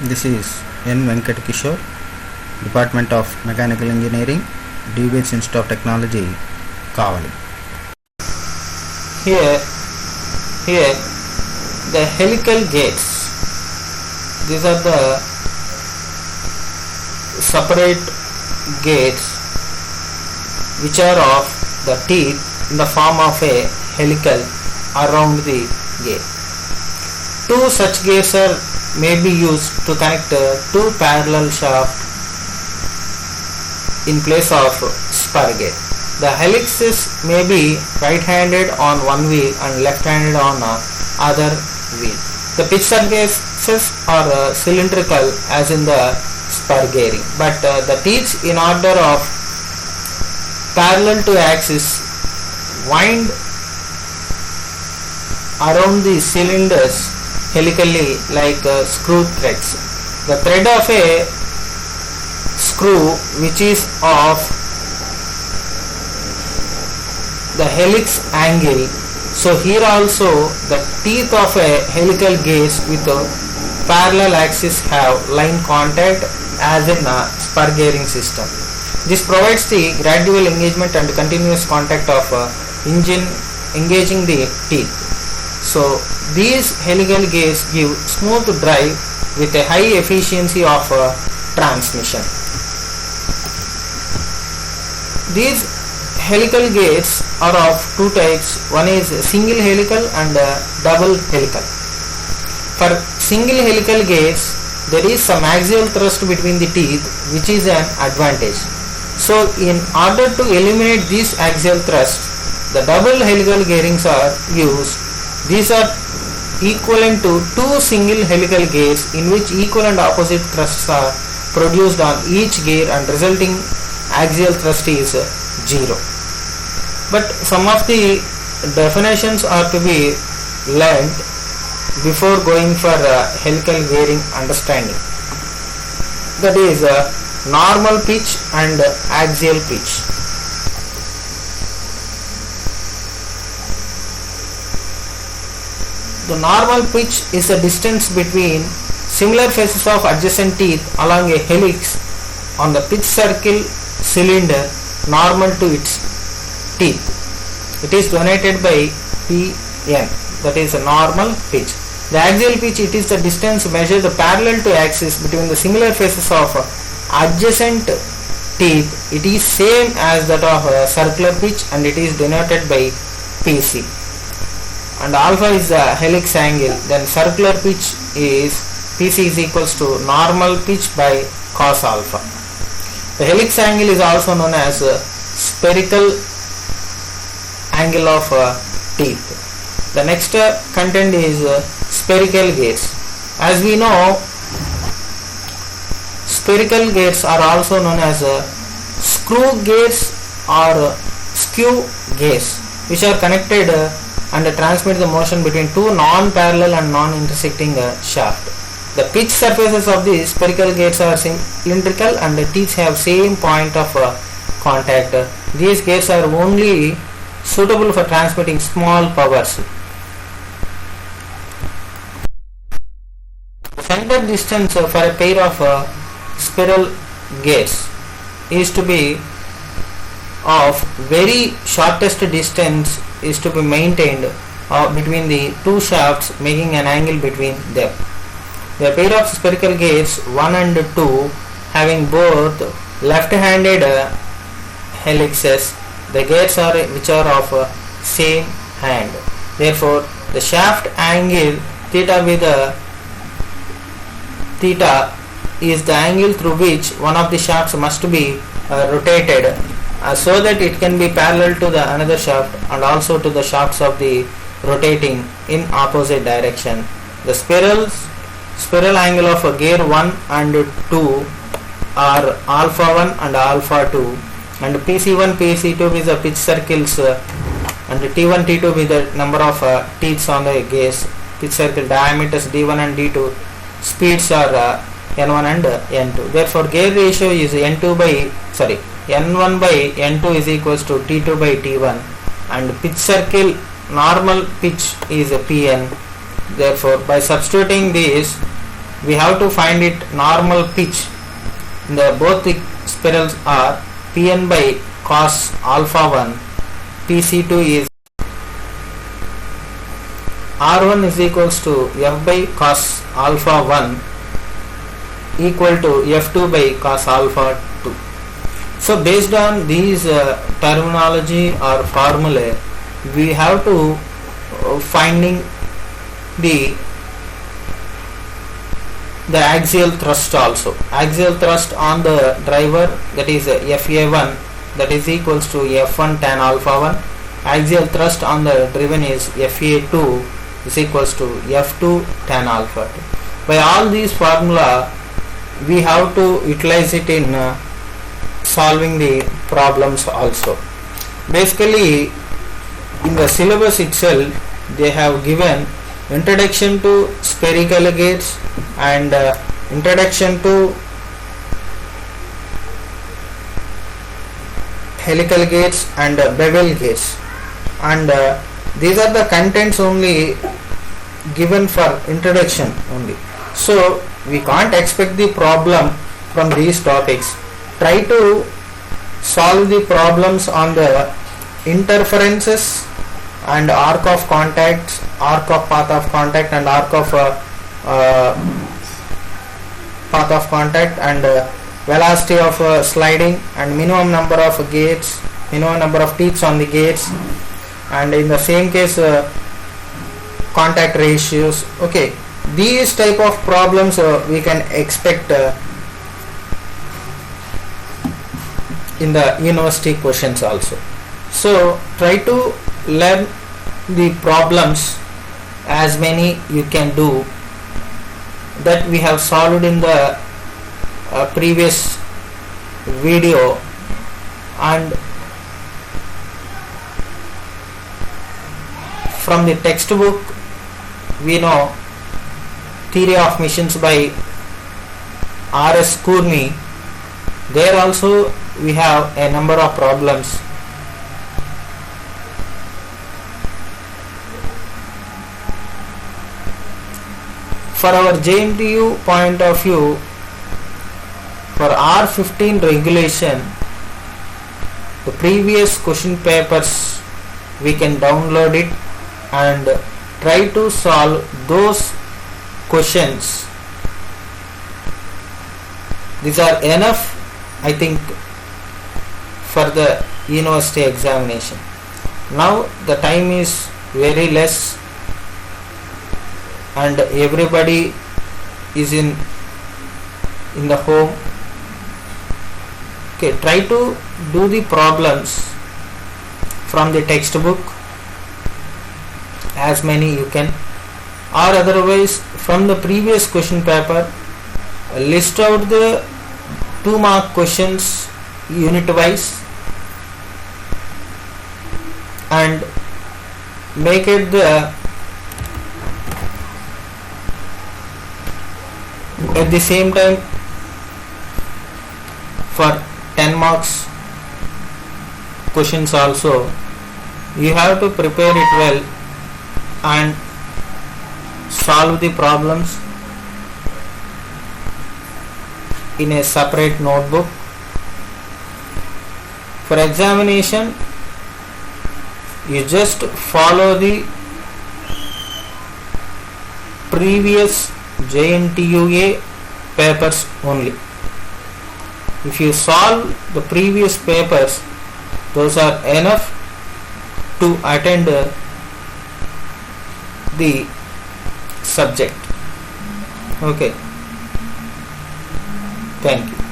This is N. Venkat Kishore, Department of Mechanical Engineering, DBH Institute of Technology, Kavali. Here the helical gates. These are the separate gates which are of the teeth in the form of a helical around the gate. Two such gates may be used to connect two parallel shafts in place of spur gate. The helices may be right-handed on one wheel and left-handed on other wheel. The pitch surfaces are cylindrical as in the spur gearing, but the teeth in order of parallel to axis wind around the cylinders helically like screw threads. The thread of a screw which is of the helix angle. So here also the teeth of a helical gauge with a parallel axis have line contact as in a spur gearing system. This provides the gradual engagement and continuous contact of engine engaging the teeth. So these helical gauges give smooth drive with a high efficiency of transmission. These helical gauges are of two types. One is single helical and double helical. For single helical gauge, there is some axial thrust between the teeth, which is an advantage. So in order to eliminate this axial thrust, the double helical gearings are used. These are equivalent to two single helical gears in which equal and opposite thrusts are produced on each gear and resulting axial thrust is 0. But some of the definitions are to be learned before going for helical gearing understanding. That is normal pitch and axial pitch. The normal pitch is the distance between similar faces of adjacent teeth along a helix on the pitch circle cylinder normal to its teeth. It is denoted by Pn, that is a normal pitch. The axial pitch, it is the distance measured parallel to axis between the similar faces of adjacent teeth. It is same as that of circular pitch and it is denoted by Pc. And alpha is the helix angle, then circular pitch is Pc is equals to normal pitch by cos alpha. The helix angle is also known as spherical angle of teeth. The next content is spherical gates. As we know, spherical gates are also known as screw gates or skew gates, which are connected and transmit the motion between two non-parallel and non-intersecting shaft. The pitch surfaces of the spherical gates are cylindrical and the teeth have same point of contact. These gates are only suitable for transmitting small powers. Center distance for a pair of spiral gates is to be of very shortest distance is to be maintained between the two shafts, making an angle between them. The pair of spherical gates 1 and 2 having both left-handed helixes, the gates are which are of same hand. Therefore, the shaft angle theta with theta is the angle through which one of the shafts must be rotated so that it can be parallel to the another shaft and also to the shafts of the rotating in opposite direction. The spiral angle of gear 1 and 2 are alpha 1 and alpha 2, and PC1 PC2 is the pitch circles and T1 T2 with the number of teeth on the gears. Pitch circle diameters D1 and D2, speeds are N1 and N2. Therefore gear ratio is N1 by N2 is equals to T2 by T1, and pitch circle normal pitch is Pn. Therefore by substituting this we have to find it normal pitch. The both the spirals are Pn by cos alpha 1, Pc2 is R1 is equals to F by cos alpha 1 equal to F2 by cos alpha 2. So based on these terminology or formulae, we have to finding the axial thrust also. Axial thrust on the driver, that is Fa1, that is equals to F1 tan alpha 1. Axial thrust on the driven is Fa2 is equals to F2 tan alpha 2. By all these formula, we have to utilize it in solving the problems also. Basically, in the syllabus itself, they have given introduction to spherical gates and introduction to helical gates and bevel gates, and these are the contents only given for introduction only. So we can't expect the problem from these topics. Try to solve the problems on the interferences and arc of contact, arc of path of contact, and arc of path of contact, and velocity of sliding, and minimum number of gates, minimum number of teeths on the gates, and in the same case contact ratios. Okay, these type of problems we can expect in the university questions also. So try to learn the problems as many you can do that we have solved in the previous video, and from the textbook we know Theory of Machines by R.S. Coorney. There also we have a number of problems. For our JNTU point of view, for R15 regulation, the previous question papers we can download it and try to solve those questions. These are enough, I think, for the university examination. Now the time is very less and everybody is in the home. Okay, try to do the problems from the textbook as many you can, or otherwise from the previous question paper list out the 2 mark questions unit wise and make it at the same time for 10 marks questions also. You have to prepare it well and solve the problems in a separate notebook. For examination, you just follow the previous JNTUA papers only. If you solve the previous papers, those are enough to attend the subject. Okay, thank you.